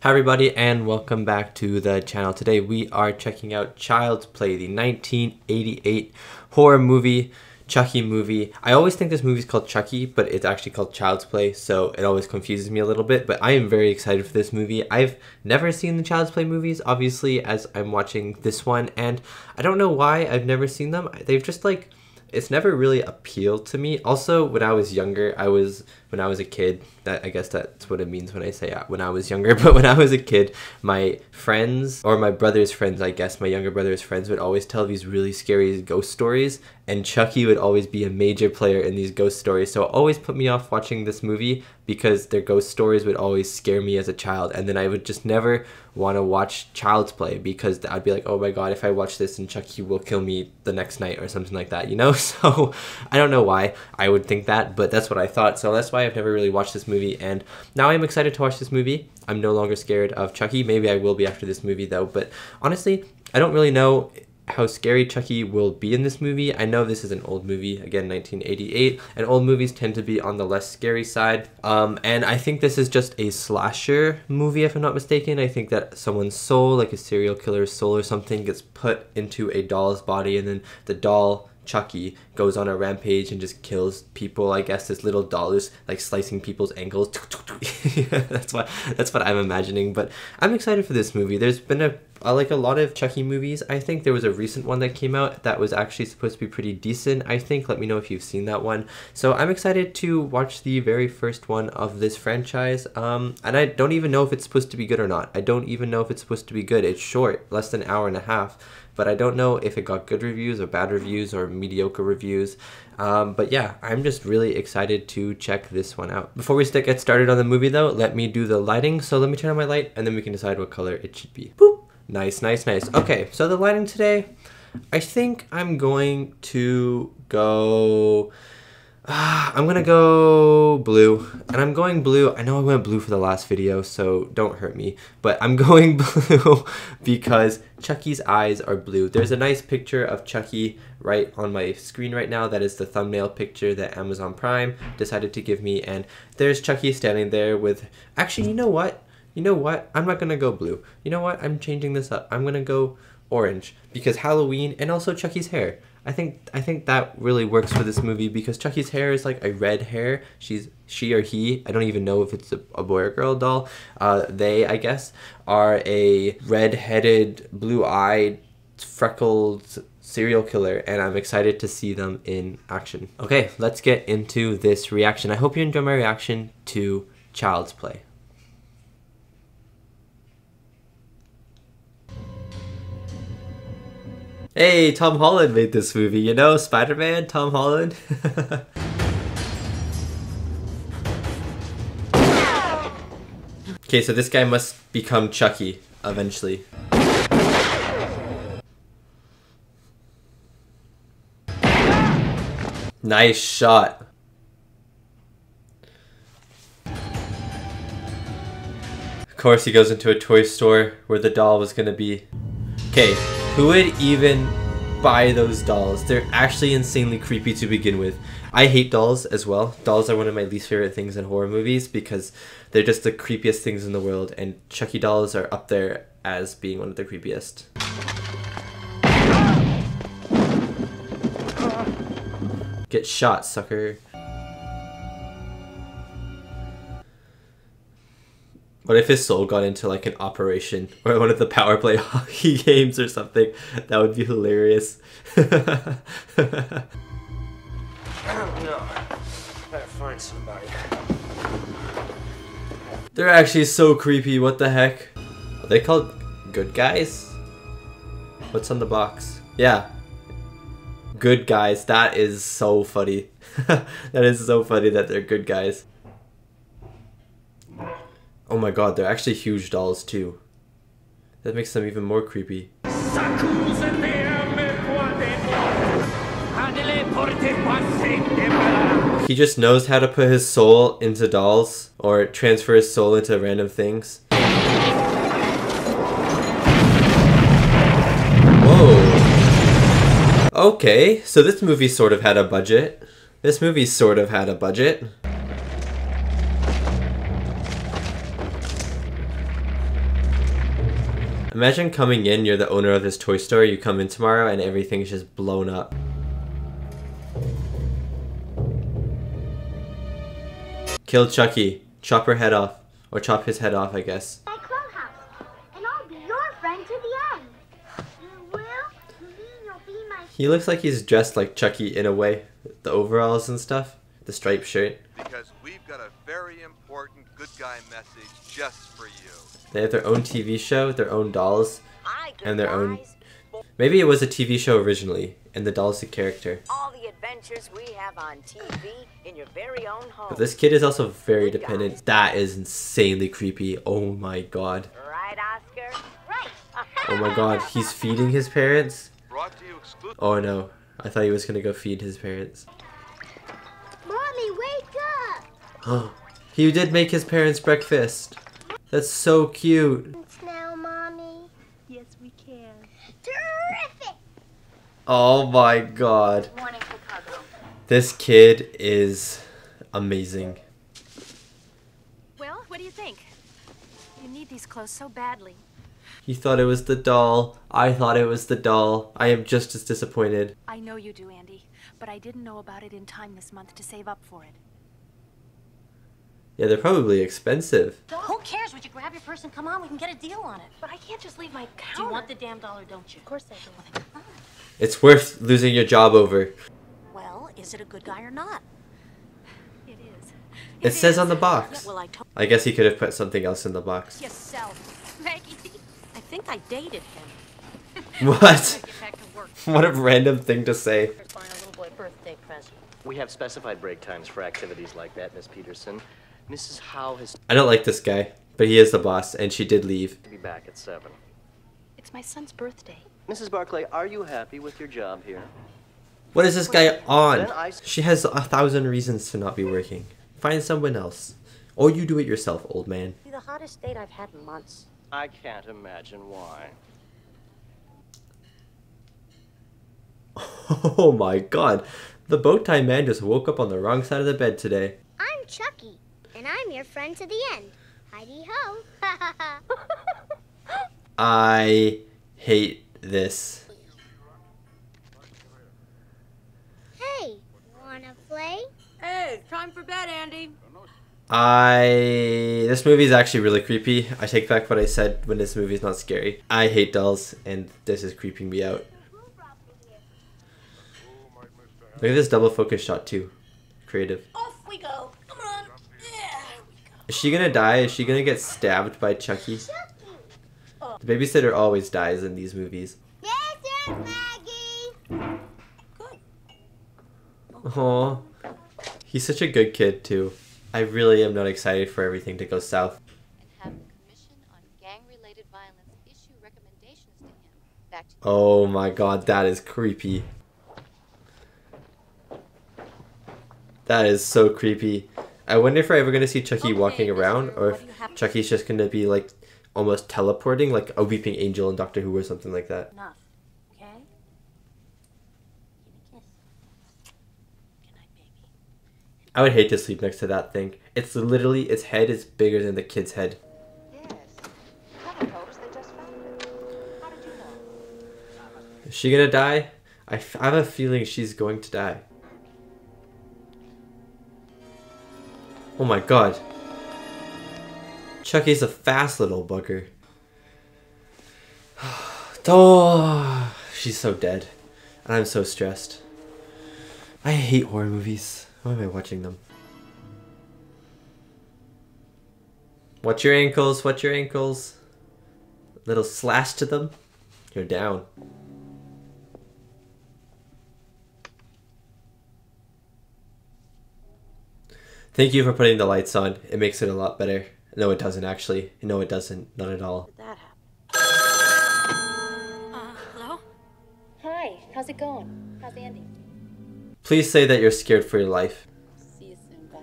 Hi everybody and welcome back to the channel. Today we are checking out Child's Play, the 1988 horror movie, Chucky movie. I always think this movie is called Chucky, but it's actually called Child's Play, so it always confuses me a little bit, but I am very excited for this movie. I've never seen the Child's Play movies, obviously, as I'm watching this one, and I don't know why I've never seen them. They've just like, it's never really appealed to me. Also, when I was younger, when I was a kid, I guess that's what it means when I say when I was younger, but when I was a kid, my friends, or my brother's friends, I guess, my younger brother's friends would always tell these really scary ghost stories, and Chucky would always be a major player in these ghost stories, so it always put me off watching this movie because their ghost stories would always scare me as a child, and then I would just never want to watch Child's Play because I'd be like, oh my god, if I watch this and Chucky will kill me the next night or something like that, you know? So I don't know why I would think that, but that's what I thought, so that's why I've never really watched this movie, and now I'm excited to watch this movie. I'm no longer scared of Chucky. Maybe I will be after this movie though, but honestly, I don't really know how scary Chucky will be in this movie. I know this is an old movie, again 1988, and old movies tend to be on the less scary side. And I think this is just a slasher movie if I'm not mistaken. I think that someone's soul, like a serial killer's soul or something, gets put into a doll's body, and then the doll, Chucky, goes on a rampage and just kills people. I guess this little doll is like slicing people's ankles. That's what I'm imagining, but I'm excited for this movie. There's been a lot of Chucky movies. I think there was a recent one that came out that was actually supposed to be pretty decent, I think. Let me know if you've seen that one. So I'm excited to watch the very first one of this franchise, and I don't even know if it's supposed to be good or not. I don't even know if it's supposed to be good. It's short, less than an hour and a half, but I don't know if it got good reviews or bad reviews or mediocre reviews. But yeah, I'm just really excited to check this one out. Before we get started on the movie though, let me do the lighting. So let me turn on my light and then we can decide what color it should be. Boop. Nice, nice, nice. Okay, so the lighting today, I think I'm going to go... I'm gonna go blue, and I'm going blue. I know I went blue for the last video, so don't hurt me, but I'm going blue because Chucky's eyes are blue. There's a nice picture of Chucky right on my screen right now. That is the thumbnail picture that Amazon Prime decided to give me, and there's Chucky standing there with... Actually, you know what? I'm not gonna go blue. You know what? I'm changing this up. I'm gonna go orange because Halloween and also Chucky's hair. I think that really works for this movie because Chucky's hair is like a red hair. She or he, I don't even know if it's a boy or girl doll. They, I guess, are a red-headed, blue-eyed, freckled serial killer, and I'm excited to see them in action. Okay, let's get into this reaction. I hope you enjoy my reaction to Child's Play. Hey, Tom Holland made this movie, you know, Spider-Man, Tom Holland. Okay, so this guy must become Chucky eventually. Nice shot. Of course he goes into a toy store where the doll was gonna be. Okay. Who would even buy those dolls? They're actually insanely creepy to begin with. I hate dolls as well. Dolls are one of my least favorite things in horror movies because they're just the creepiest things in the world, and Chucky dolls are up there as being one of the creepiest. Get shot, sucker. What if his soul got into like an operation or one of the power play hockey games or something? That would be hilarious. I don't know. Better find somebody. They're actually so creepy. What the heck? Are they called good guys? What's on the box? Yeah. Good guys. That is so funny. That is so funny that they're good guys. Oh my god, they're actually huge dolls too. That makes them even more creepy. He just knows how to put his soul into dolls or transfer his soul into random things. Whoa. Okay, so this movie sort of had a budget. Imagine coming in, you're the owner of this toy store, you come in tomorrow and everything's just blown up. Kill Chucky. Chop her head off. Or chop his head off, I guess. My clubhouse, and I'll be your friend to the end. You will? You mean you'll be my... He looks like he's dressed like Chucky in a way. The overalls and stuff. The striped shirt. Because we've got a very important good guy message just for you. They have their own TV show, their own dolls, and their own... Maybe it was a TV show originally, and the doll's the character. All the adventures we have on TV in your very own home. But this kid is also very dependent. That is insanely creepy. Oh my god. Right, Oscar? Right. Oh my god, he's feeding his parents? Brought to you exclusively. Oh no, I thought he was gonna go feed his parents. Mommy, wake up! He did make his parents breakfast. That's so cute. Now, Mommy. Yes, we can. Terrific! Oh my god. Morning, Chicago. This kid is amazing. Well, what do you think? You need these clothes so badly. He thought it was the doll. I thought it was the doll. I am just as disappointed. I know you do, Andy, but I didn't know about it in time this month to save up for it. Yeah, they're probably expensive. Who cares? Would you grab your purse and come on? We can get a deal on it. But I can't just leave my counter. Do you want the damn dollar, don't you? Of course I do. Well, then come on. It's worth losing your job over. Well, is it a good guy or not? It is. It says on the Yeah, box. well, I told I guess he could have put something else in the box. yourself, Maggie. I think I dated him. What? Get back to work. What a random thing to say. Just buying a little boy birthday present. We have specified break times for activities like that, Miss Peterson. Mrs. Howe has I don't like this guy, but he is the boss, and she did leave. to be back at 7. It's my son's birthday. Mrs. Barclay, are you happy with your job here? What is this guy on? Then I- She has 1,000 reasons to not be working. Find someone else. Or you do it yourself, old man. The hottest date I've had in months. I can't imagine why. Oh my god. The bow tie man just woke up on the wrong side of the bed today. I'm Chucky, and I'm your friend to the end. Heidi ho. I hate this. Hey, wanna play? Hey, time for bed, Andy. This movie is actually really creepy. I take back what I said when this movie is not scary. I hate dolls, and this is creeping me out. Look at this double focus shot too. Creative. Off we go. Come on. Yeah. Is she gonna die? Is she gonna get stabbed by Chucky? Chucky! The babysitter always dies in these movies. Yes, sir, Maggie! Good. Aww. He's such a good kid too. I really am not excited for everything to go south. And have the Commission on Gang-Related Violence issue recommendations to him. Back to Oh my god, that is creepy. That is so creepy. I wonder if we're ever gonna see Chucky walking around, or if Chucky's just gonna be like almost teleporting, like a weeping angel in Doctor Who or something like that. Enough. Okay? Give me a kiss. Good night, baby. I would hate to sleep next to that thing. It's literally, its head is bigger than the kid's head. Yes. Kevin told us they just found it. How did you know? Is she gonna die? I have a feeling she's going to die. Oh my god. Chucky's a fast little bugger. Oh, she's so dead. And I'm so stressed. I hate horror movies. Why am I watching them? Watch your ankles, watch your ankles. Little slash to them. You're down. Thank you for putting the lights on. It makes it a lot better. No, it doesn't actually. No, it doesn't. Not at all. Did that happen? Hello? Hi. How's it going? How's Andy? Please say that you're scared for your life. See you soon. Bye.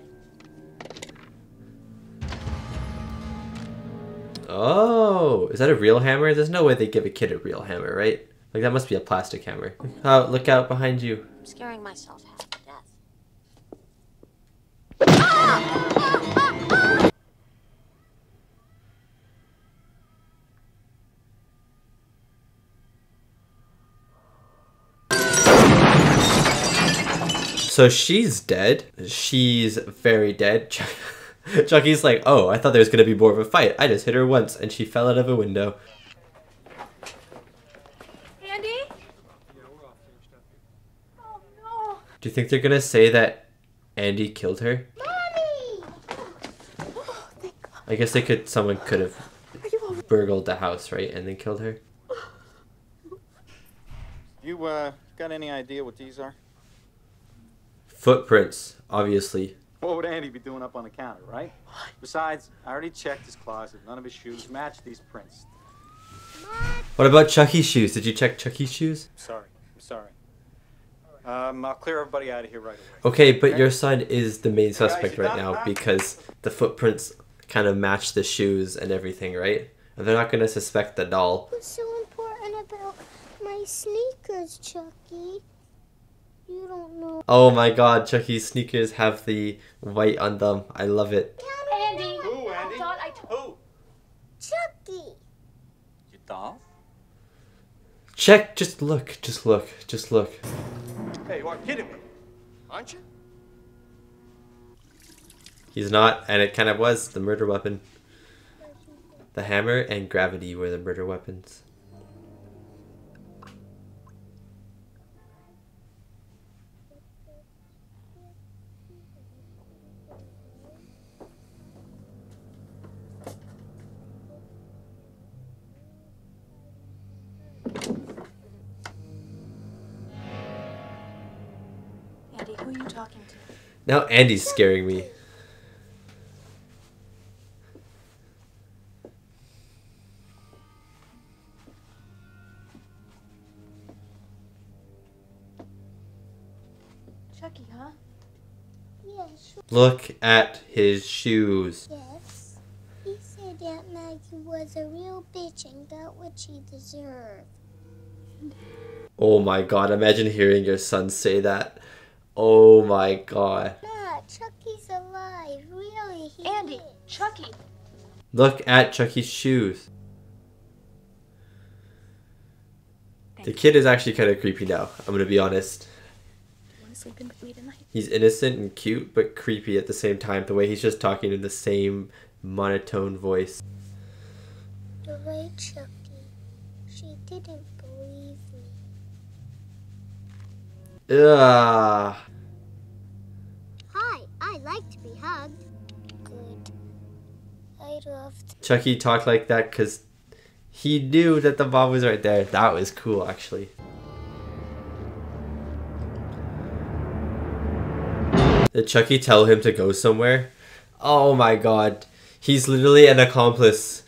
Oh, is that a real hammer? There's no way they give a kid a real hammer, right? Like, that must be a plastic hammer. Oh, look out behind you. I'm scaring myself half to death. So she's dead. She's very dead. Chucky's like, oh, I thought there was going to be more of a fight. I just hit her once and she fell out of a window. Andy? Oh, no. Do you think they're going to say that Andy killed her? Mommy! I guess someone could have burgled the house, right? And then killed her. You, got any idea what these are? Footprints, obviously. What would Andy be doing up on the counter, right? Besides, I already checked his closet. None of his shoes match these prints. What about Chucky's shoes? Did you check Chucky's shoes? I'm sorry. I'll clear everybody out of here right away. Okay, but your son is the main suspect right now because the footprints kind of match the shoes and everything, right? And they're not going to suspect the doll. What's so important about my sneakers, Chucky? You don't know. Oh my god, Chucky's sneakers have the white on them. I love it. Andy! Who, Andy? Who? Chucky! Your doll? Check, just look. Hey, you are kidding me, aren't you? He's not, and it kind of was the murder weapon. The hammer and gravity were the murder weapons. Andy, who are you talking to? Now Andy's scaring me. Chucky, huh? Yes. Look at his shoes. Yes. He said that Maggie was a real bitch and got what she deserved. Oh my god, imagine hearing your son say that. Oh my god. Nah, Chucky's alive. Really, he Andy! is. Chucky! Look at Chucky's shoes. The kid is actually kind of creepy now, I'm gonna be honest. You want to sleep in with me tonight? He's innocent and cute, but creepy at the same time. The way he's just talking in the same monotone voice. The way Chucky. She didn't believe me. Ugh. Hi, I like to be hugged. Good. I loved. Chucky talked like that because he knew that the mom was right there. That was cool, actually. Did Chucky tell him to go somewhere? Oh my god. He's literally an accomplice.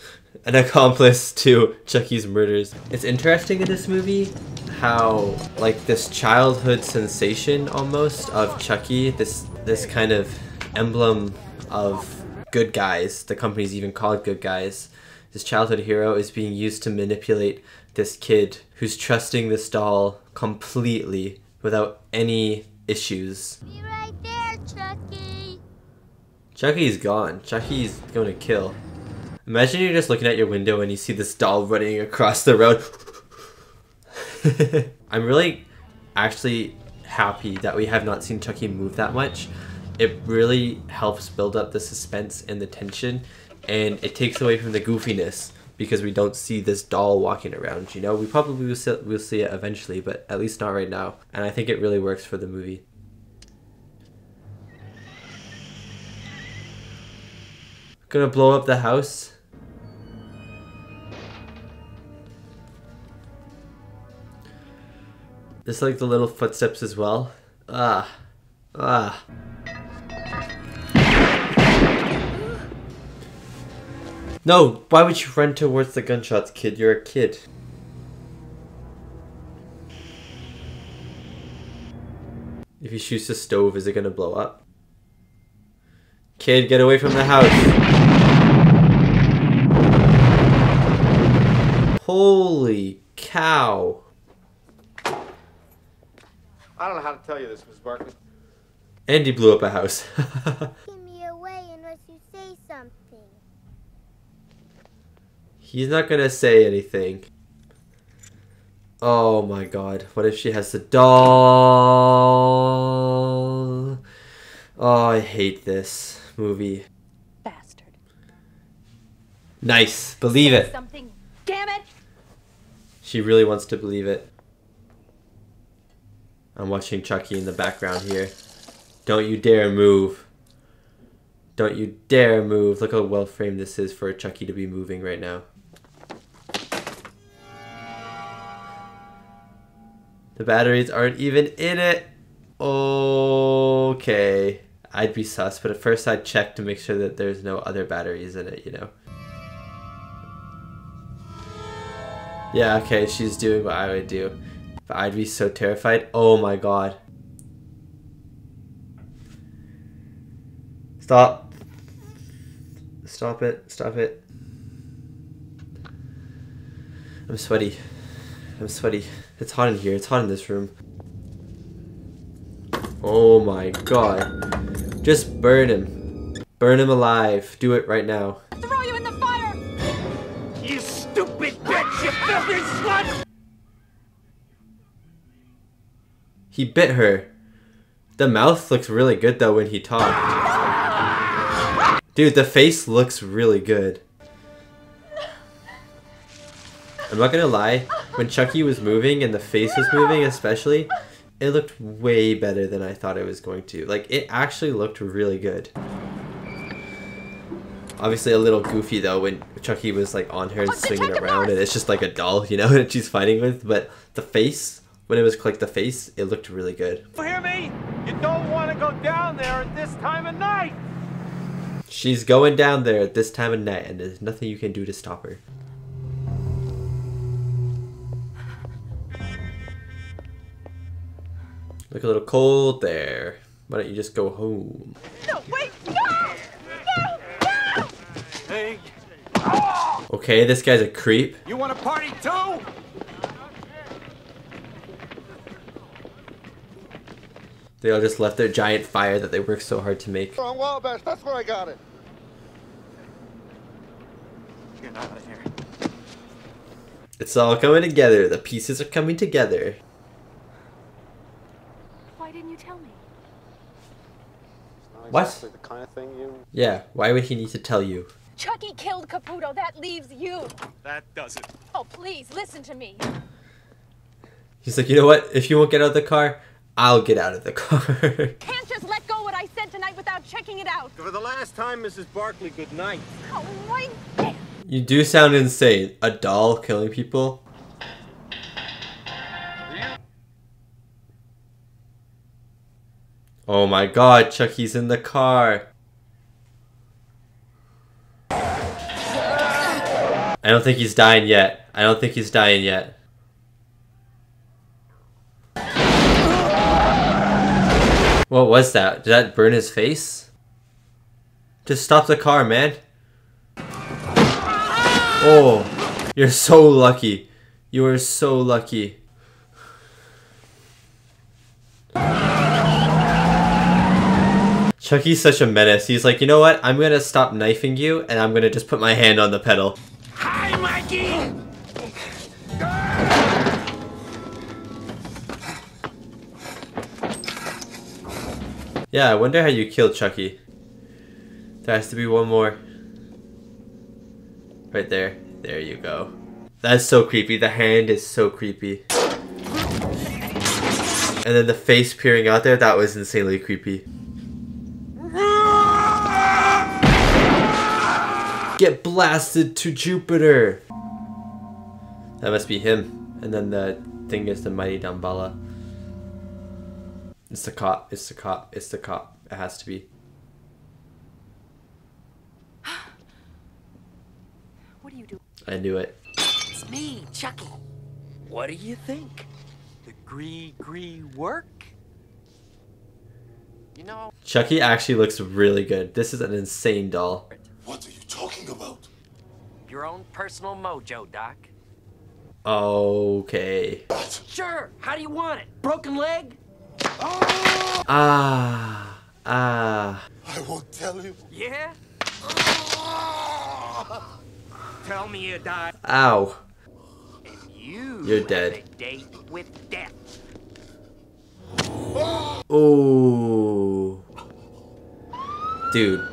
An accomplice to Chucky's murders. It's interesting in this movie how, like, this childhood sensation almost of Chucky, this kind of emblem of good guys, the company's even called good guys, this childhood hero is being used to manipulate this kid who's trusting this doll completely without any issues. Be right there, Chucky. Chucky's gone. Chucky's going to kill. Imagine you're just looking at your window and you see this doll running across the road. I'm really actually happy that we have not seen Chucky move that much. It really helps build up the suspense and the tension, and it takes away from the goofiness because we don't see this doll walking around, you know? We probably will see it eventually, but at least not right now. And I think it really works for the movie. Gonna blow up the house. Just like the little footsteps as well. No, why would you run towards the gunshots, kid? You're a kid. If you shoot the stove, is it gonna blow up? Kid, get away from the house. Holy cow. I don't know how to tell you this, Miss Barkley. Andy blew up a house. Give me away unless you say something. He's not gonna say anything. Oh my god. What if she has the doll? Oh, I hate this movie. Bastard. Nice. Believe it. Something. Damn it! She really wants to believe it. I'm watching Chucky in the background here. Don't you dare move. Don't you dare move. Look how well framed this is for Chucky to be moving right now. The batteries aren't even in it. Okay. I'd be sus, but at first I'd check to make sure that there's no other batteries in it, you know. Yeah, okay, she's doing what I would do. But I'd be so terrified. Oh my god. Stop. Stop it. Stop it. I'm sweaty. I'm sweaty. It's hot in here. It's hot in this room. Oh my god. Just burn him. Burn him alive. Do it right now. Throw you in the fire! You stupid bitch! You filthy slut! He bit her. The mouth looks really good though when he talked. Dude, the face looks really good. I'm not gonna lie, when Chucky was moving and the face was moving especially, it looked way better than I thought it was going to. Like, it actually looked really good. Obviously a little goofy though when Chucky was like on her and swinging around and it's just like a doll, you know, that she's fighting with. But the face, when it was like the face, it looked really good. You hear me? You don't want to go down there at this time of night! She's going down there at this time of night and there's nothing you can do to stop her. Look a little cold there. Why don't you just go home? No, wait! No! No! No! Hey! Okay, this guy's a creep. You want to party too? They all just left their giant fire that they worked so hard to make. On Wabash, that's where I got it. Get out of here. It's all coming together. The pieces are coming together. Why didn't you tell me? What? Exactly the kind of thing you... Yeah, why would he need to tell you? Chucky killed Caputo. That leaves you. That does it. Oh, please, listen to me. He's like, you know what? If you won't get out of the car, I'll get out of the car. Can't just let go what I said tonight without checking it out. For the last time, Mrs. Barkley, good night. Oh, my... You do sound insane. A doll killing people? Oh my god, Chucky's in the car. I don't think he's dying yet. I don't think he's dying yet. What was that? Did that burn his face? Just stop the car, man. Oh, you're so lucky. You are so lucky. Chucky's such a menace. He's like, you know what? I'm gonna stop knifing you and I'm gonna just put my hand on the pedal. Hi, Mikey! Yeah, I wonder how you killed Chucky. There has to be one more. Right there. There you go. That's so creepy. The hand is so creepy. And then the face peering out there, that was insanely creepy. Get blasted to Jupiter! That must be him. And then the thing is the mighty Damballa. It's the cop. It's the cop. It's the cop. It has to be. What do you do? I knew it. It's me, Chucky. What do you think? The gree work? You know... Chucky actually looks really good. This is an insane doll. What are you talking about? Your own personal mojo, Doc. Okay. Sure. How do you want it? Broken leg? I won't tell you. Yeah? Tell me you died. Ow. And you You're dead. have a date with death. Ooh. Dude,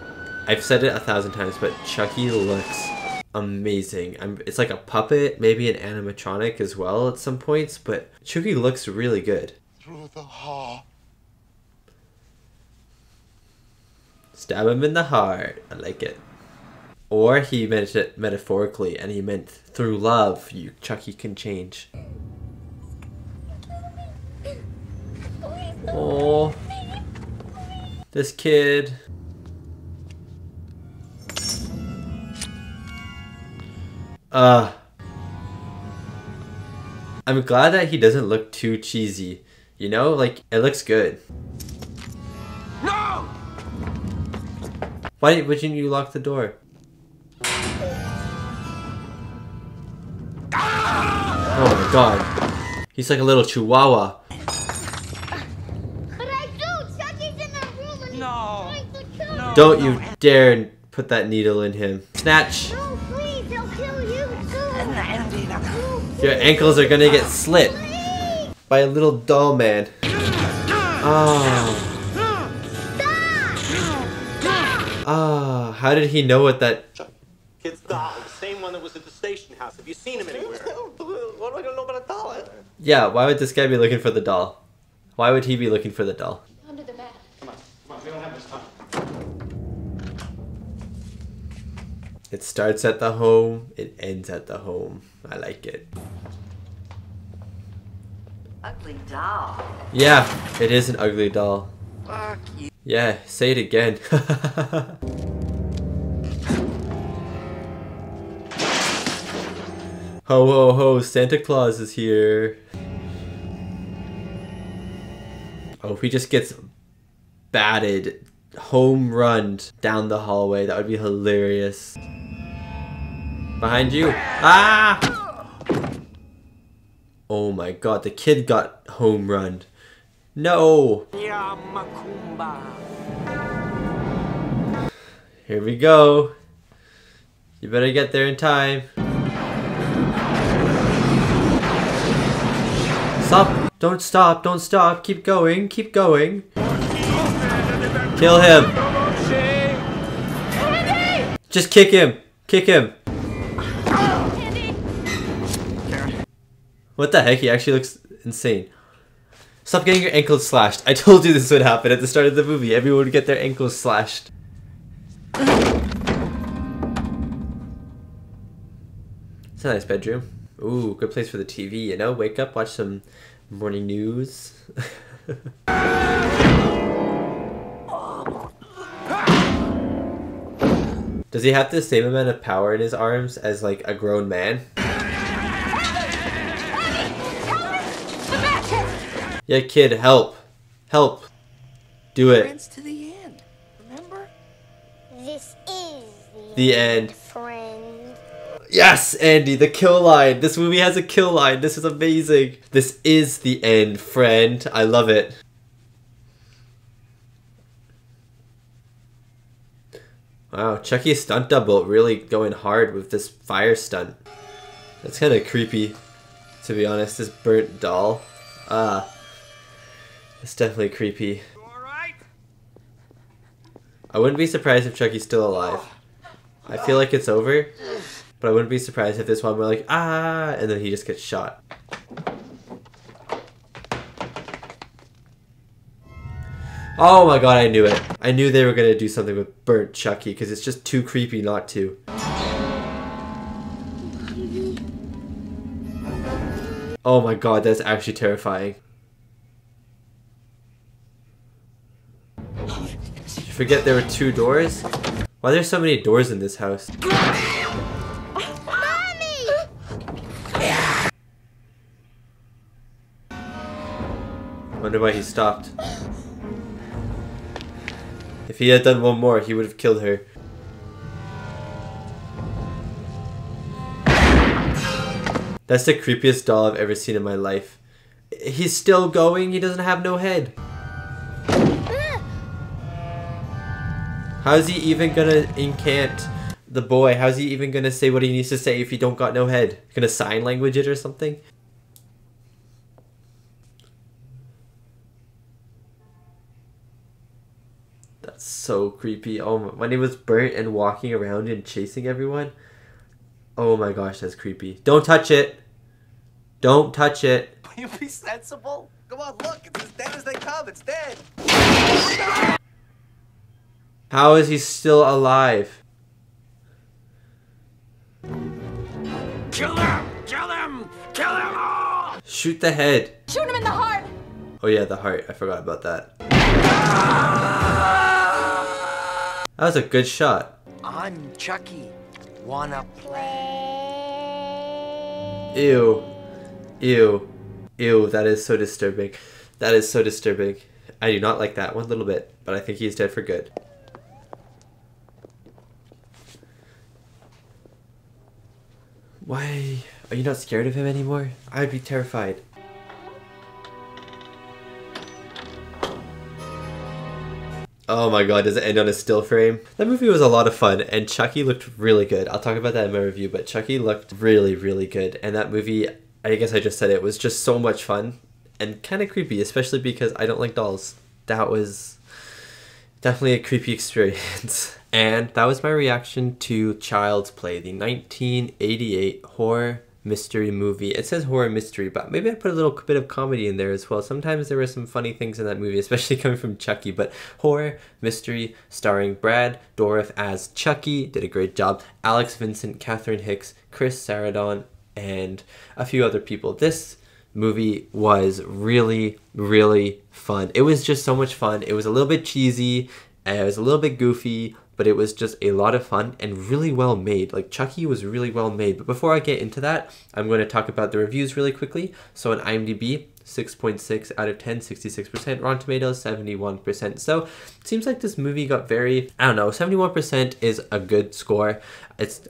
I've said it 1,000 times, but Chucky looks amazing. It's like a puppet, maybe an animatronic as well at some points, but Chucky looks really good. Through the heart. Stab him in the heart. I like it. Or he meant it metaphorically, and he meant through love, Chucky can change. Oh, this kid. I'm glad that he doesn't look too cheesy. You know, like, it looks good. No! Why wouldn't you lock the door? Oh my god. He's like a little chihuahua. But I do! Chucky's in the room and he's trying to kill me! Don't you dare put that needle in him. Snatch! No, please, they'll kill you too! Your ankles are gonna get slit by a little doll man. Oh. Ah, how did he know what that... Kid's doll, the same one that was at the station house. Have you seen him anywhere? What am I gonna know about a doll? Yeah, why would this guy be looking for the doll? Why would he be looking for the doll? Under the mat. Come on, we don't have this time. It starts at the home, it ends at the home. I like it. Ugly doll. Yeah, it is an ugly doll. Fuck you. Yeah, say it again. Ho ho ho, Santa Claus is here. Oh, if he just gets batted, home runned down the hallway, that would be hilarious. Behind you. Ah! Oh my god, the kid got home runned. No! Here we go. You better get there in time. Stop! Don't stop! Don't stop! Keep going! Keep going! Kill him! Just kick him! Kick him! What the heck? He actually looks insane. Stop getting your ankles slashed. I told you this would happen at the start of the movie. Everyone would get their ankles slashed. It's a nice bedroom. Ooh, good place for the TV, you know? Wake up, watch some morning news. Does he have the same amount of power in his arms as like a grown man? Yeah, kid, help. Help. Do it. Friends to the end, remember? This is The end. friend. Yes, Andy, the kill line. This movie has a kill line. This is amazing. This is the end, friend. I love it. Wow, Chucky's stunt double really going hard with this fire stunt. That's kind of creepy, to be honest. This burnt doll. It's definitely creepy. I wouldn't be surprised if Chucky's still alive. I feel like it's over, but I wouldn't be surprised if this one were like, ah, and then he just gets shot. Oh my god, I knew it. I knew they were gonna do something with burnt Chucky, because it's just too creepy not to. Oh my god, that's actually terrifying. Did you forget there were 2 doors? Why are there so many doors in this house? Wonder why he stopped. If he had done one more, he would have killed her. That's the creepiest doll I've ever seen in my life. He's still going, he doesn't have no head. How's he even gonna incant the boy? How's he even gonna say what he needs to say if he don't got no head? Gonna sign language it or something? That's so creepy. Oh, when he was burnt and walking around and chasing everyone. Oh my gosh, that's creepy. Don't touch it. Don't touch it. Will you be sensible? Come on, look. It's as dead as they come. It's dead. How is he still alive? Kill him! Kill him! Kill him all! Shoot the head. Shoot him in the heart! Oh yeah, the heart. I forgot about that. That was a good shot. I'm Chucky. Wanna play? Ew. Ew. Ew, that is so disturbing. That is so disturbing. I do not like that one little bit, but I think he's dead for good. Why? Are you not scared of him anymore? I'd be terrified. Oh my god, does it end on a still frame? That movie was a lot of fun, and Chucky looked really good. I'll talk about that in my review, but Chucky looked really, really good. And that movie, I guess I just said it, was just so much fun and kind of creepy, especially because I don't like dolls. That was definitely a creepy experience. And that was my reaction to Child's Play, the 1988 horror mystery movie. It says horror mystery, but maybe I put a little bit of comedy in there as well. Sometimes there were some funny things in that movie, especially coming from Chucky, but horror mystery starring Brad Dourif as Chucky, did a great job. Alex Vincent, Catherine Hicks, Chris Sarandon, and a few other people. This movie was really, really fun. It was just so much fun. It was a little bit cheesy, and it was a little bit goofy, but it was just a lot of fun and really well made. Like, Chucky was really well made. But before I get into that, I'm going to talk about the reviews really quickly. So on IMDb, 6.6 out of 10, 66%. Rotten Tomatoes, 71%. So it seems like this movie got very, I don't know, 71% is a good score.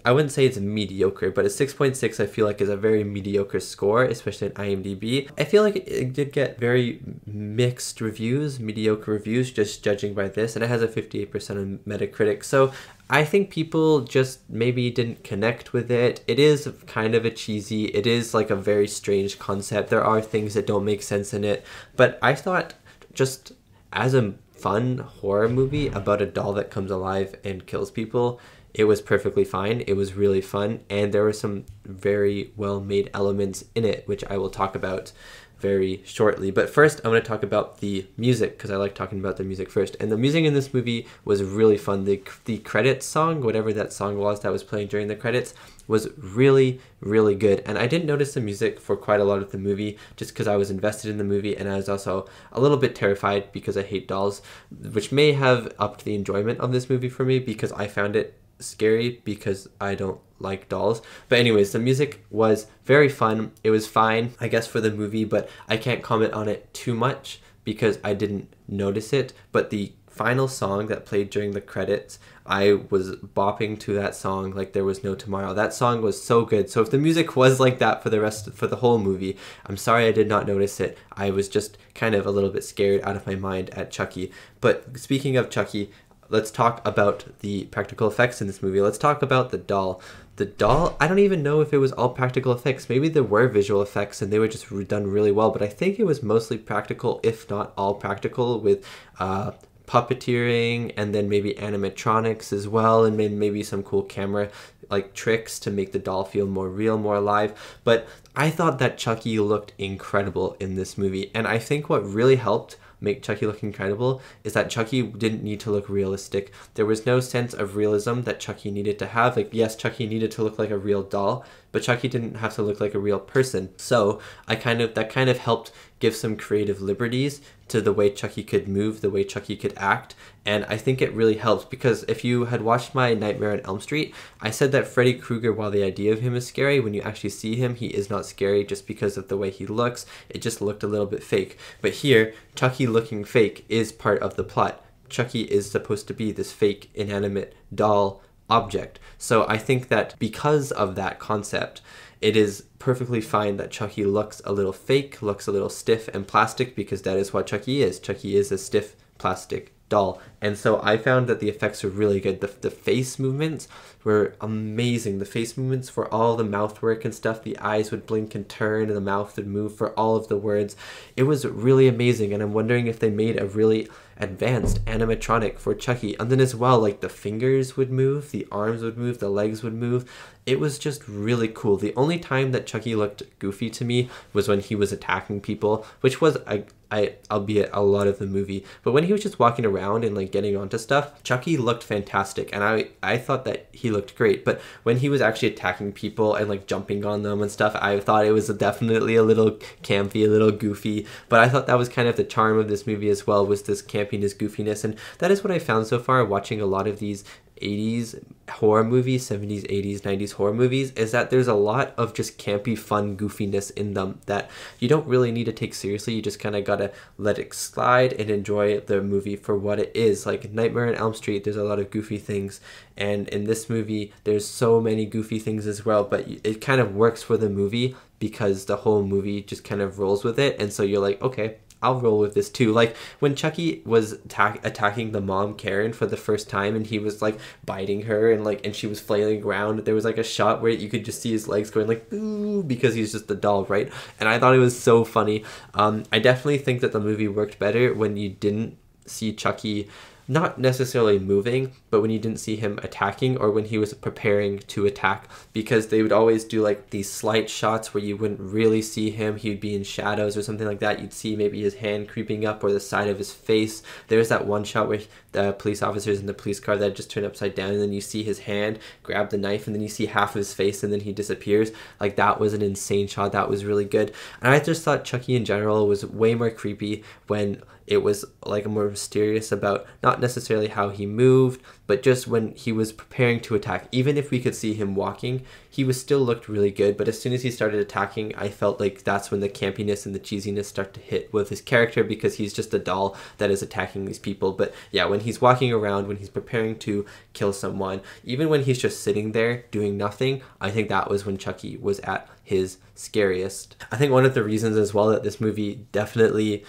I wouldn't say it's mediocre, but a 6.6 I feel like is a very mediocre score, especially on IMDb. I feel like it did get very mixed reviews, mediocre reviews, just judging by this, and it has a 58% on Metacritic. So I think people just maybe didn't connect with it. It is kind of a cheesy, it is like a very strange concept. There are things that don't make sense in it, but I thought just as a fun horror movie about a doll that comes alive and kills people, it was perfectly fine. It was really fun, and there were some very well made elements in it, which I will talk about very shortly. But first, I'm going to talk about the music, because I like talking about the music first. And the music in this movie was really fun. The credits song, whatever that song was that was playing during the credits, was really, really good. And I didn't notice the music for quite a lot of the movie, just because I was invested in the movie, and I was also a little bit terrified because I hate dolls, which may have upped the enjoyment of this movie for me, because I found it scary because I don't like dolls. But anyways, the music was very fun. It was fine, I guess, for the movie, but I can't comment on it too much because I didn't notice it. But the final song that played during the credits, I was bopping to that song like there was no tomorrow. That song was so good. So if the music was like that for the whole movie, I'm sorry I did not notice it. I was just kind of a little bit scared out of my mind at Chucky. But speaking of Chucky, let's talk about the practical effects in this movie. Let's talk about the doll. The doll, I don't even know if it was all practical effects. Maybe there were visual effects and they were just done really well, but I think it was mostly practical, if not all practical, with puppeteering and then maybe animatronics as well, and maybe some cool camera like tricks to make the doll feel more real, more alive. But I thought that Chucky looked incredible in this movie, and I think what really helped make Chucky look incredible is that Chucky didn't need to look realistic. There was no sense of realism that Chucky needed to have. Like, yes, Chucky needed to look like a real doll, but Chucky didn't have to look like a real person. So that kind of helped give some creative liberties to the way Chucky could move, the way Chucky could act. And I think it really helps, because if you had watched my Nightmare on Elm Street, I said that Freddy Krueger, while the idea of him is scary, when you actually see him, he is not scary just because of the way he looks. It just looked a little bit fake. But here, Chucky looking fake is part of the plot. Chucky is supposed to be this fake, inanimate doll object. So I think that because of that concept, it is perfectly fine that Chucky looks a little fake, looks a little stiff and plastic, because that is what Chucky is. Chucky is a stiff, plastic doll. And so I found that the effects were really good. The face movements were amazing. The face movements for all the mouth work and stuff, the eyes would blink and turn and the mouth would move for all of the words. It was really amazing, and I'm wondering if they made a really advanced animatronic for Chucky. And then as well, like the fingers would move, the arms would move, the legs would move. It was just really cool. The only time that Chucky looked goofy to me was when he was attacking people, which was albeit a lot of the movie. But when he was just walking around and like getting onto stuff, Chucky looked fantastic, and I thought that he looked great. But when he was actually attacking people and like jumping on them and stuff, I thought it was definitely a little campy, a little goofy. But I thought that was kind of the charm of this movie as well, was this campiness, goofiness, and that is what I found so far watching a lot of these 80s horror movies, 70s, 80s, 90s horror movies, is that there's a lot of just campy, fun goofiness in them that you don't really need to take seriously. You just kind of gotta let it slide and enjoy the movie for what it is. Like Nightmare on Elm Street, there's a lot of goofy things, and in this movie there's so many goofy things as well, but it kind of works for the movie because the whole movie just kind of rolls with it, and so you're like, okay, I'll roll with this too. Like when Chucky was attacking the mom Karen for the first time, and he was like biting her and she was flailing around, there was like a shot where you could just see his legs going like ooh, because he's just a doll, right? And I thought it was so funny. I definitely think that the movie worked better when you didn't see Chucky not necessarily moving, but when you didn't see him attacking or when he was preparing to attack, because they would always do like these slight shots where you wouldn't really see him. He'd be in shadows or something like that. You'd see maybe his hand creeping up or the side of his face. There's that one shot where the police officers in the police car that just turn upside down, and then you see his hand grab the knife, and then you see half of his face, and then he disappears. Like that was an insane shot. That was really good. And I just thought Chucky in general was way more creepy when it was like more mysterious about not necessarily how he moved, but just when he was preparing to attack. Even if we could see him walking, he was still looked really good. But as soon as he started attacking, I felt like that's when the campiness and the cheesiness start to hit with his character, because he's just a doll that is attacking these people. But yeah, when he's walking around, when he's preparing to kill someone, even when he's just sitting there doing nothing, I think that was when Chucky was at his scariest. I think one of the reasons as well that this movie definitely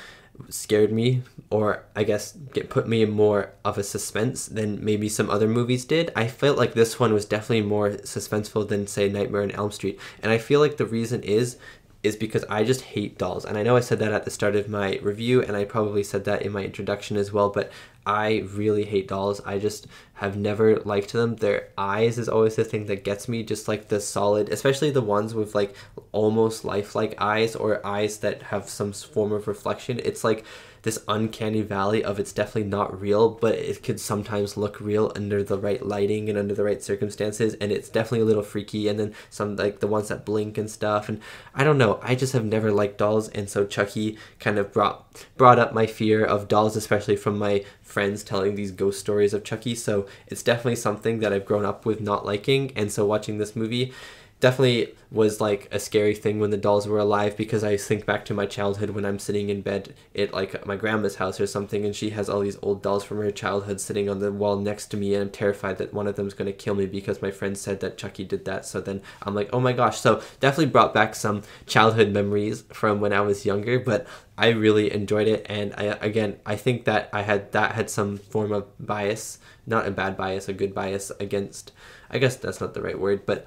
scared me, or I guess put me in more of a suspense than maybe some other movies did. I felt like this one was definitely more suspenseful than, say, Nightmare on Elm Street. And I feel like the reason is because I just hate dolls. And I know I said that at the start of my review, and I probably said that in my introduction as well, but I really hate dolls. I just have never liked them. Their eyes is always the thing that gets me, just like the solid, especially the ones with like almost lifelike eyes, or eyes that have some form of reflection. It's like this uncanny valley of it's definitely not real, but it could sometimes look real under the right lighting and under the right circumstances, and it's definitely a little freaky. And then some like the ones that blink and stuff, and I don't know, I just have never liked dolls, and so Chucky kind of brought up my fear of dolls, especially from my friends telling these ghost stories of Chucky. So it's definitely something that I've grown up with not liking, and so watching this movie definitely was like a scary thing when the dolls were alive, because I think back to my childhood when I'm sitting in bed at like my grandma's house or something, and she has all these old dolls from her childhood sitting on the wall next to me, and I'm terrified that one of them's going to kill me because my friend said that Chucky did that. So then I'm like, oh my gosh. So definitely brought back some childhood memories from when I was younger, but I really enjoyed it. And I think that I had some form of bias, not a bad bias, a good bias against, I guess that's not the right word, but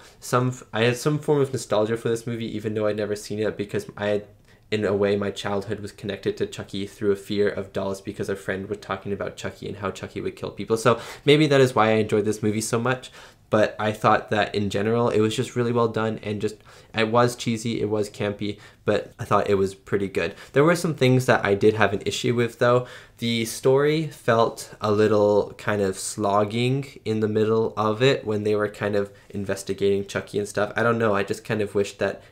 I had some form of nostalgia for this movie, even though I'd never seen it, because I had, in a way, my childhood was connected to Chucky through a fear of dolls, because a friend was talking about Chucky and how Chucky would kill people. So maybe that is why I enjoyed this movie so much. But I thought that in general, it was just really well done, and just, it was cheesy, it was campy, but I thought it was pretty good. There were some things that I did have an issue with though. The story felt a little kind of slogging in the middle of it when they were kind of investigating Chucky and stuff. I don't know, I just kind of wished that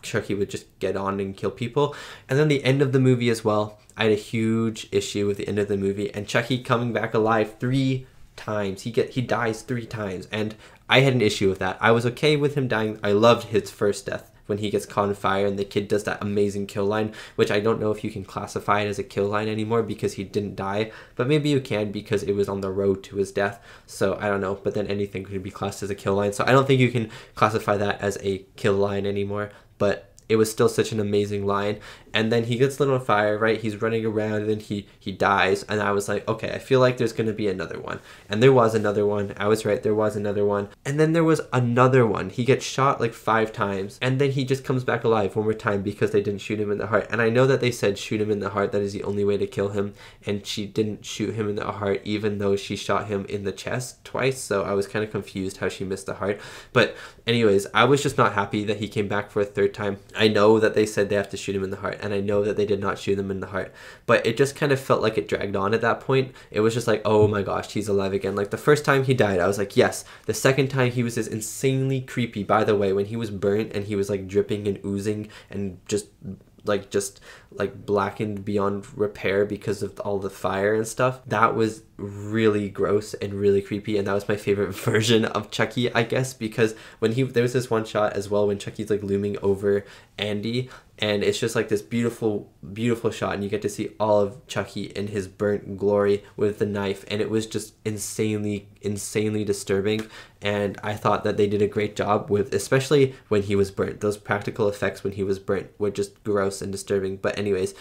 Chucky would just get on and kill people. And then the end of the movie as well, I had a huge issue with the end of the movie, and Chucky coming back alive 3 times. He dies 3 times, and I had an issue with that. I was okay with him dying. I loved his first death when he gets caught on fire and the kid does that amazing kill line, which I don't know if you can classify it as a kill line anymore because he didn't die, but maybe you can because it was on the road to his death. So I don't know, but then anything could be classed as a kill line. So I don't think you can classify that as a kill line anymore, but it was still such an amazing line. And then he gets lit on fire, right? He's running around and then he dies. And I was like, okay, I feel like there's going to be another one. And there was another one. I was right, there was another one. And then there was another one. He gets shot like 5 times. And then he just comes back alive one more time because they didn't shoot him in the heart. And I know that they said shoot him in the heart. That is the only way to kill him. And she didn't shoot him in the heart even though she shot him in the chest twice. So I was kind of confused how she missed the heart. But anyways, I was just not happy that he came back for a 3rd time. I know that they said they have to shoot him in the heart, and I know that they did not shoot him in the heart, but it just kind of felt like it dragged on at that point. It was just like, oh my gosh, he's alive again. Like the first time he died, I was like, yes. The second time he was just insanely creepy. By the way, when he was burnt and he was like dripping and oozing and just blackened beyond repair because of all the fire and stuff, that was really gross and really creepy. And that was my favorite version of Chucky, I guess, because when there was this one shot as well when Chucky's like looming over Andy, and it's just like this beautiful shot, and you get to see all of Chucky in his burnt glory with the knife, and it was just insanely disturbing. And I thought that they did a great job with, especially when he was burnt. Those practical effects when he was burnt were just gross and disturbing. But anyways,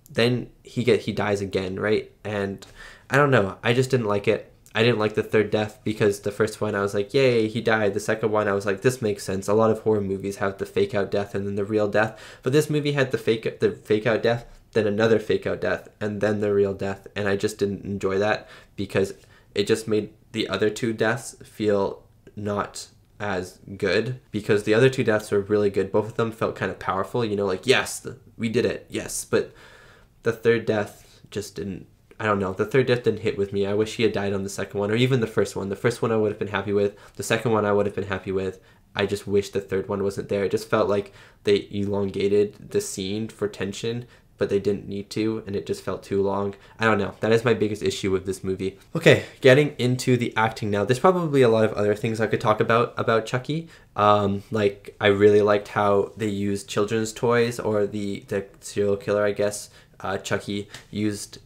then he dies again, right? And I don't know, I just didn't like it. I didn't like the 3rd death because the first one I was like, yay, he died. The second one I was like, this makes sense. A lot of horror movies have the fake out death and then the real death, but this movie had the fake out death, then another fake out death, and then the real death. And I just didn't enjoy that because it just made the other 2 deaths feel not as good, because the other 2 deaths were really good. Both of them felt kind of powerful, you know, like, yes, we did it, yes. But the 3rd death just didn't, I don't know, the 3rd death didn't hit with me. I wish he had died on the second one, or even the first one. The first one I would have been happy with. The second one I would have been happy with. I just wish the 3rd one wasn't there. It just felt like they elongated the scene for tension, but they didn't need to, and it just felt too long. I don't know. That is my biggest issue with this movie. Okay, getting into the acting now. There's probably a lot of other things I could talk about Chucky. Like, I really liked how they used children's toys, or the serial killer, I guess. Chucky used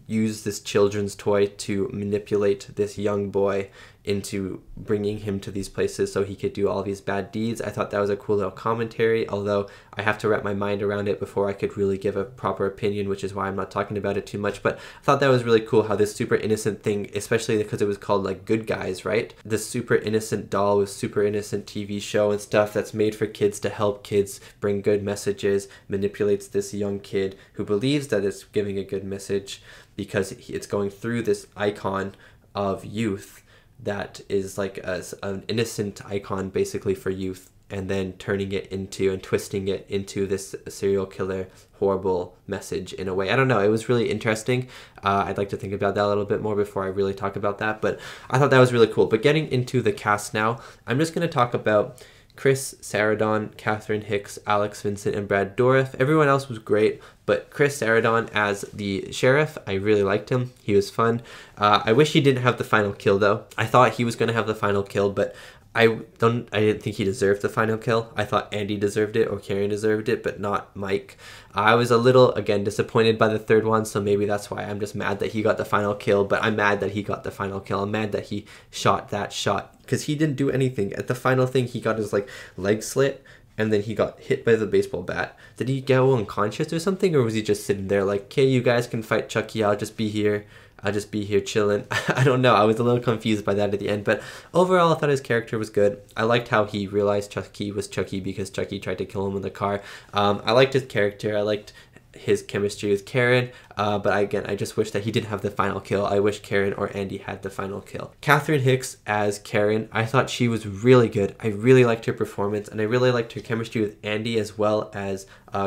this children's toy to manipulate this young boy into bringing him to these places so he could do all these bad deeds. I thought that was a cool little commentary, although I have to wrap my mind around it before I could really give a proper opinion, which is why I'm not talking about it too much. But I thought that was really cool how this super innocent thing, especially because it was called like Good Guys, right? This super innocent doll with super innocent TV show and stuff that's made for kids to help kids bring good messages, manipulates this young kid who believes that it's giving a good message because it's going through this icon of youth that is like an innocent icon basically for youth, and then turning it into and twisting it into this serial killer horrible message in a way. I don't know, it was really interesting. I'd like to think about that a little bit more before I really talk about that, but I thought that was really cool. But getting into the cast now, I'm just going to talk about Chris Sarandon, Catherine Hicks, Alex Vincent, and Brad Dourif. Everyone else was great, but Chris Sarandon as the sheriff, I really liked him. He was fun. I wish he didn't have the final kill, though. I thought he was going to have the final kill, but I didn't think he deserved the final kill. I thought Andy deserved it or Karen deserved it, but not Mike. I was a little, again, disappointed by the 3rd one, so maybe that's why I'm just mad that he got the final kill, but I'm mad that he got the final kill. I'm mad that he shot that shot, because he didn't do anything. At the final thing, he got his leg slit, and then he got hit by the baseball bat. Did he go unconscious or something, or was he just sitting there like, okay, you guys can fight Chucky, I'll just be here chilling? I don't know. I was a little confused by that at the end, but overall I thought his character was good. I liked how he realized Chucky was Chucky because Chucky tried to kill him in the car. I liked his character. I liked his chemistry with Karen, but again, I just wish that he didn't have the final kill. I wish Karen or Andy had the final kill. Catherine Hicks as Karen, I thought she was really good. I really liked her performance, and I really liked her chemistry with Andy as well as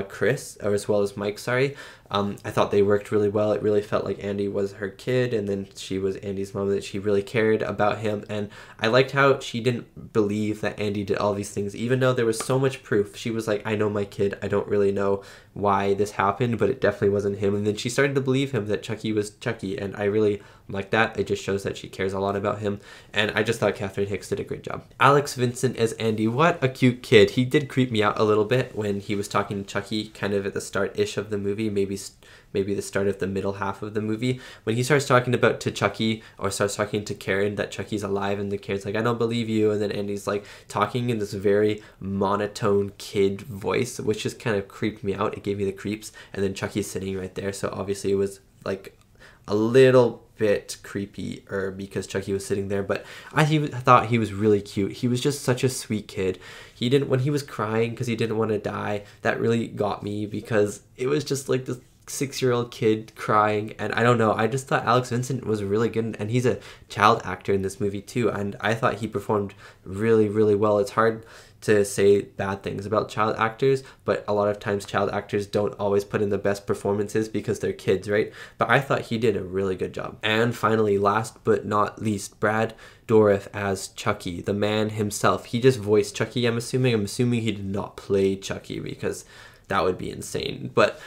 Chris, or as well as Mike, sorry. I thought they worked really well. It really felt like Andy was her kid, and then she was Andy's mom, that she really cared about him. And I liked how she didn't believe that Andy did all these things, even though there was so much proof. She was like, I know my kid. I don't really know why this happened, but it definitely wasn't him. And then she started to believe him that Chucky was Chucky, and I really like that. It just shows that she cares a lot about him, and I just thought Catherine Hicks did a great job. Alex Vincent as Andy, what a cute kid. He did creep me out a little bit when he was talking to Chucky kind of at the start-ish of the movie, maybe the start of the middle half of the movie, when he starts talking about to Chucky, or starts talking to Karen that Chucky's alive, and the Karen's like, I don't believe you, and then Andy's like talking in this very monotone kid voice, which just kind of creeped me out. It gave me the creeps, and then Chucky's sitting right there, so obviously it was like a little bit creepy because Chucky was sitting there, but I thought he was really cute. He was just such a sweet kid. When he was crying because he didn't want to die, that really got me, because it was just like this 6-year-old kid crying, and I don't know, I just thought Alex Vincent was really good, and he's a child actor in this movie too, and I thought he performed really, really well. It's hard to say bad things about child actors, but a lot of times child actors don't always put in the best performances because they're kids, right? But I thought he did a really good job. And finally, last but not least, Brad Dourif as Chucky, the man himself. He just voiced Chucky, I'm assuming he did not play Chucky, because that would be insane. But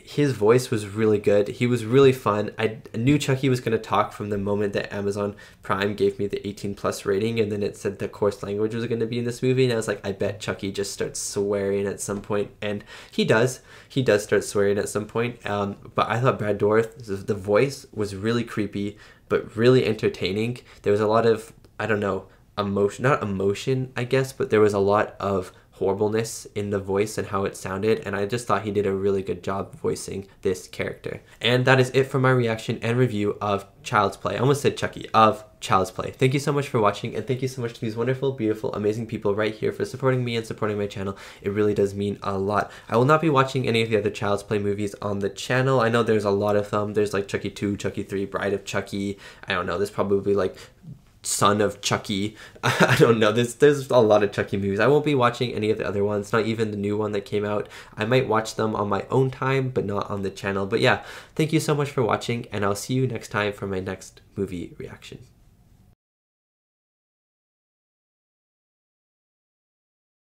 his voice was really good. He was really fun. I knew Chucky was going to talk from the moment that Amazon Prime gave me the 18+ rating, and then it said the coarse language was going to be in this movie, and I was like, I bet Chucky just starts swearing at some point, and he does start swearing at some point. But I thought Brad Dourif, the voice was really creepy but really entertaining. There was a lot of, I don't know, not emotion I guess, but there was a lot of horribleness in the voice and how it sounded, and I just thought he did a really good job voicing this character. And that is it for my reaction and review of Child's Play. I almost said Chucky, of Child's Play. Thank you so much for watching, and thank you so much to these wonderful, beautiful, amazing people right here for supporting me and supporting my channel. It really does mean a lot. I will not be watching any of the other Child's Play movies on the channel. I know there's a lot of them. There's like Chucky 2, Chucky 3, Bride of Chucky. I don't know, there's probably like Son of Chucky. I don't know, there's a lot of Chucky movies. I won't be watching any of the other ones, not even the new one that came out. I might watch them on my own time, but not on the channel. But yeah, thank you so much for watching, and I'll see you next time for my next movie reaction.